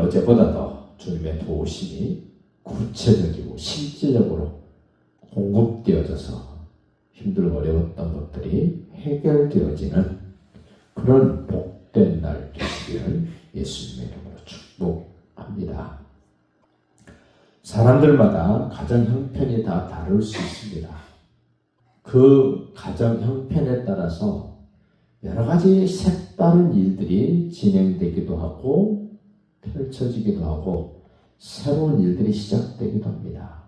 어제보다 더 주님의 도우심이 구체적이고 실질적으로 공급되어져서 힘들고 어려웠던 것들이 해결되어지는 그런 복된 날 되시기를 예수님의 이름으로 축복합니다. 사람들마다 가정 형편이 다 다를 수 있습니다. 그 가정 형편에 따라서 여러 가지 색다른 일들이 진행되기도 하고 펼쳐지기도 하고 새로운 일들이 시작되기도 합니다.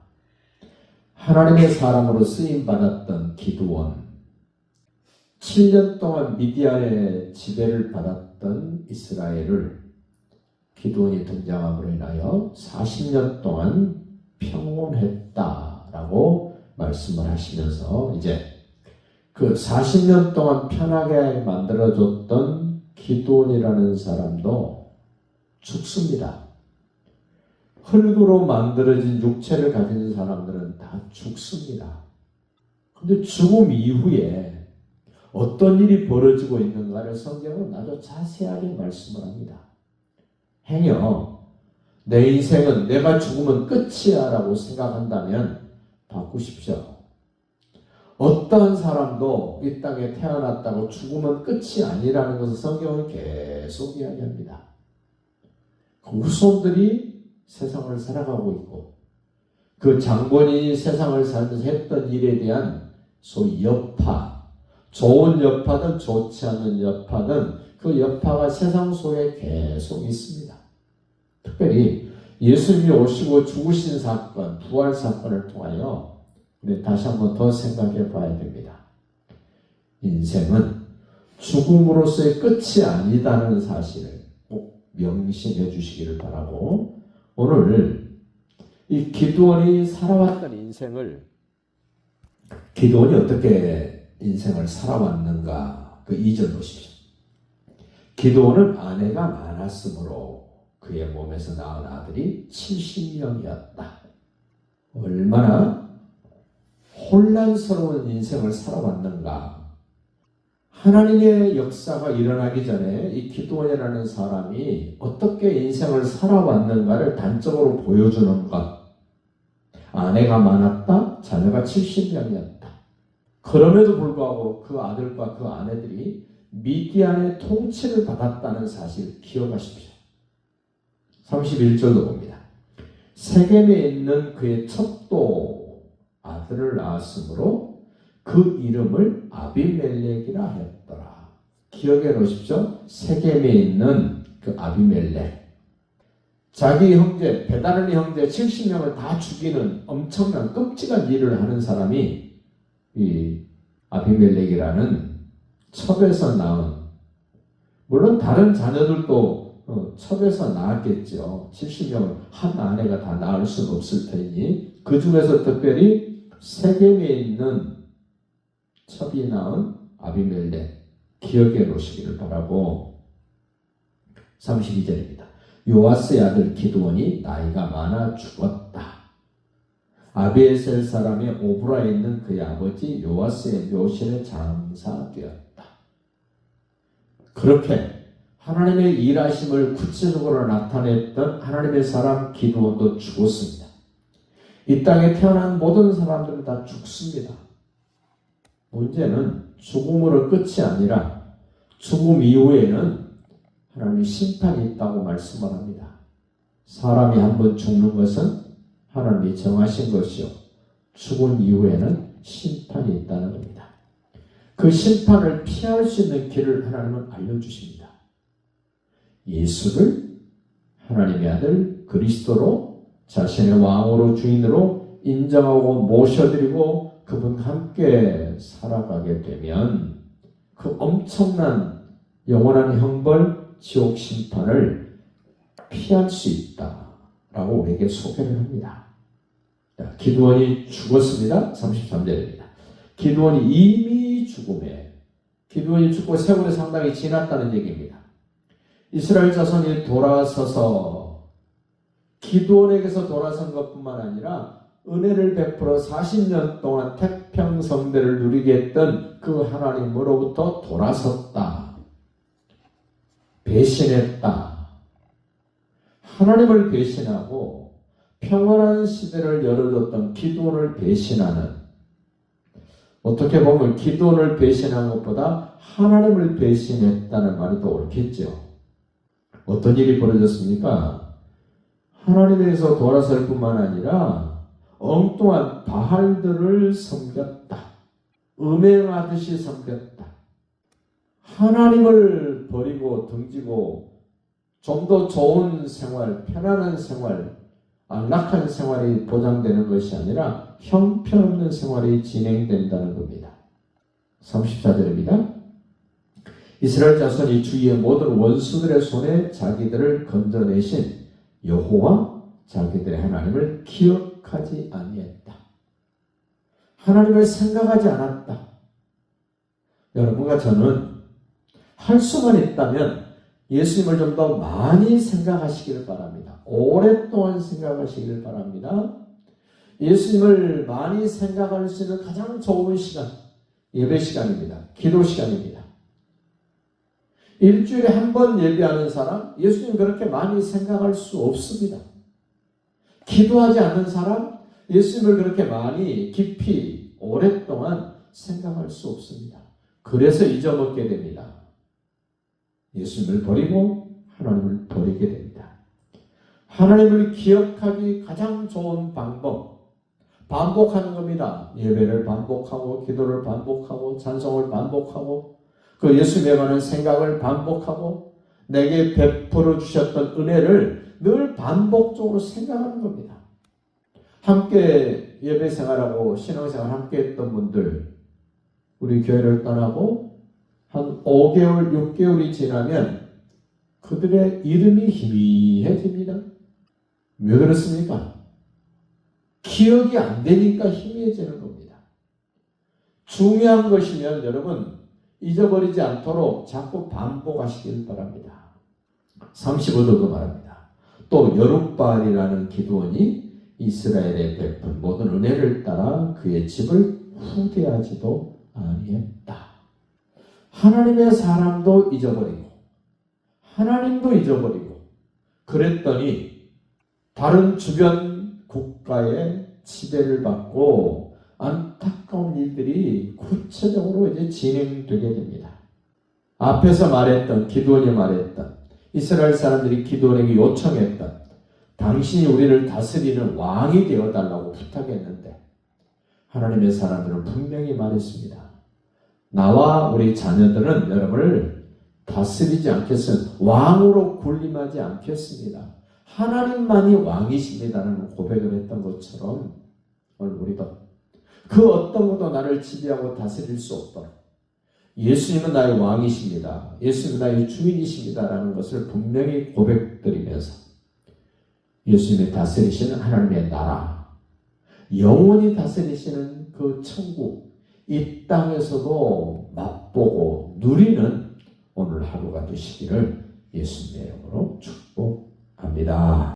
하나님의 사람으로 쓰임받았던 기드온, 7년 동안 미디안의 지배를 받았던 이스라엘을 기드온이 등장함으로 인하여 40년 동안 평온했다라고 말씀을 하시면서 이제 그 40년 동안 편하게 만들어줬던 기드온이라는 사람도 죽습니다. 흙으로 만들어진 육체를 가진 사람들은 다 죽습니다. 그런데 죽음 이후에 어떤 일이 벌어지고 있는가를 성경은 아주 자세하게 말씀을 합니다. 행여 내 인생은 내가 죽으면 끝이야 라고 생각한다면 바꾸십시오. 어떠한 사람도 이 땅에 태어났다고 죽으면 끝이 아니라는 것을 성경은 계속 이야기합니다. 그 후손들이 세상을 살아가고 있고 그 장본인이 세상을 살면서 했던 일에 대한 소위 여파, 좋은 여파든 좋지 않은 여파든 그 여파가 세상 속에 계속 있습니다. 특별히 예수님이 오시고 죽으신 사건, 부활 사건을 통하여 우리 다시 한번 더 생각해 봐야 됩니다. 인생은 죽음으로서의 끝이 아니다는 사실을 꼭 명심해 주시기를 바라고, 오늘 이 기드온이 살아왔던 인생을, 기드온이 어떻게 인생을 살아왔는가, 그 2절 보십시오. 기드온은 아내가 많았으므로 그의 몸에서 낳은 아들이 70명이었다. 얼마나 혼란스러운 인생을 살아왔는가. 하나님의 역사가 일어나기 전에 이 기드온이라는 사람이 어떻게 인생을 살아왔는가를 단적으로 보여주는 것. 아내가 많았다, 자녀가 70명이었다. 그럼에도 불구하고 그 아들과 그 아내들이 미디안의 통치를 받았다는 사실 기억하십시오. 31절도 봅니다. 세겜에 있는 그의 첩도 아들을 낳았으므로 그 이름을 아비멜렉이라 하였더라. 기억해 놓으십시오. 세겜에 있는 그 아비멜렉. 자기 형제, 베다르니 형제 70명을 다 죽이는 엄청난 끔찍한 일을 하는 사람이 이 아비멜렉이라는 첩에서 낳은, 물론 다른 자녀들도 첩에서 낳았겠죠. 70명을 한 아내가 다 낳을 수는 없을 테니 그 중에서 특별히 세겜에 있는 첩이 낳은 아비멜렉 기억해 놓으시기를 바라고. 32절입니다. 요아스의 아들 기드온이 나이가 많아 죽었다. 아비에셀 사람의 오브라에 있는 그의 아버지 요아스의 묘실에 장사되었다. 그렇게 하나님의 일하심을 구체적으로 나타냈던 하나님의 사람 기드온도 죽었습니다. 이 땅에 태어난 모든 사람들은 다 죽습니다. 문제는 죽음으로 끝이 아니라 죽음 이후에는 하나님의 심판이 있다고 말씀을 합니다. 사람이 한번 죽는 것은 하나님이 정하신 것이요, 죽은 이후에는 심판이 있다는 겁니다. 그 심판을 피할 수 있는 길을 하나님은 알려주십니다. 예수를 하나님의 아들 그리스도로 자신의 왕으로 주인으로 인정하고 모셔드리고 그분과 함께 살아가게 되면 그 엄청난 영원한 형벌, 지옥 심판을 피할 수 있다라고 우리에게 소개를 합니다. 기드온이 죽었습니다. 33절입니다. 기드온이 이미 죽음에, 기드온이 죽고 세월이 상당히 지났다는 얘기입니다. 이스라엘 자손이 돌아서서 기드온에게서 돌아선 것뿐만 아니라 은혜를 베풀어 40년 동안 태평성대를 누리게 했던 그 하나님으로부터 돌아섰다. 배신했다. 하나님을 배신하고 평안한 시대를 열어줬던 기드온을 배신하는, 어떻게 보면 기드온을 배신한 것보다 하나님을 배신했다는 말이 더 옳겠죠. 어떤 일이 벌어졌습니까? 하나님에서 돌아설 뿐만 아니라 엉뚱한 바알들을 섬겼다. 음행하듯이 섬겼다. 하나님을 버리고 등지고 좀 더 좋은 생활, 편안한 생활, 안락한 생활이 보장되는 것이 아니라 형편없는 생활이 진행된다는 겁니다. 34절입니다. 이스라엘 자손이 주위의 모든 원수들의 손에 자기들을 건져내신 여호와 자기들의 하나님을 기억하지 아니했다. 하나님을 생각하지 않았다. 여러분과 저는 할 수만 있다면 예수님을 좀 더 많이 생각하시기를 바랍니다. 오랫동안 생각하시기를 바랍니다. 예수님을 많이 생각할 수 있는 가장 좋은 시간, 예배 시간입니다. 기도 시간입니다. 일주일에 한 번 예배하는 사람, 예수님 그렇게 많이 생각할 수 없습니다. 기도하지 않는 사람, 예수님을 그렇게 많이 깊이 오랫동안 생각할 수 없습니다. 그래서 잊어먹게 됩니다. 예수님을 버리고 하나님을 버리게 됩니다. 하나님을 기억하기 가장 좋은 방법, 반복하는 겁니다. 예배를 반복하고 기도를 반복하고 찬송을 반복하고 그 예수님에 관한 생각을 반복하고 내게 베풀어 주셨던 은혜를 늘 반복적으로 생각하는 겁니다. 함께 예배 생활하고 신앙생활 함께 했던 분들, 우리 교회를 떠나고 한 5개월, 6개월이 지나면 그들의 이름이 희미해집니다. 왜 그렇습니까? 기억이 안 되니까 희미해지는 겁니다. 중요한 것이면 여러분 잊어버리지 않도록 자꾸 반복하시길 바랍니다. 35절도 말합니다. 또 여룹바알이라는 기드온이 이스라엘에 베푼 모든 은혜를 따라 그의 집을 후대하지도 아니했다. 하나님의 사람도 잊어버리고 하나님도 잊어버리고 그랬더니 다른 주변 국가의 지배를 받고 안타까운 일들이 구체적으로 이제 진행되게 됩니다. 앞에서 말했던 기드온이 말했던 이스라엘 사람들이 기드온에게 요청했던 당신이 우리를 다스리는 왕이 되어달라고 부탁했는데 하나님의 사람들은 분명히 말했습니다. 나와 우리 자녀들은 여러분을 다스리지 않겠습니다. 왕으로 군림하지 않겠습니다. 하나님만이 왕이십니다라는 고백을 했던 것처럼 오늘 우리도 그 어떤 것도 나를 지배하고 다스릴 수 없도록 예수님은 나의 왕이십니다. 예수님은 나의 주인이십니다라는 것을 분명히 고백드리면서 예수님이 다스리시는 하나님의 나라, 영원히 다스리시는 그 천국, 이 땅에서도 맛보고 누리는 오늘 하루가 되시기를 예수님의 이름으로 축복합니다.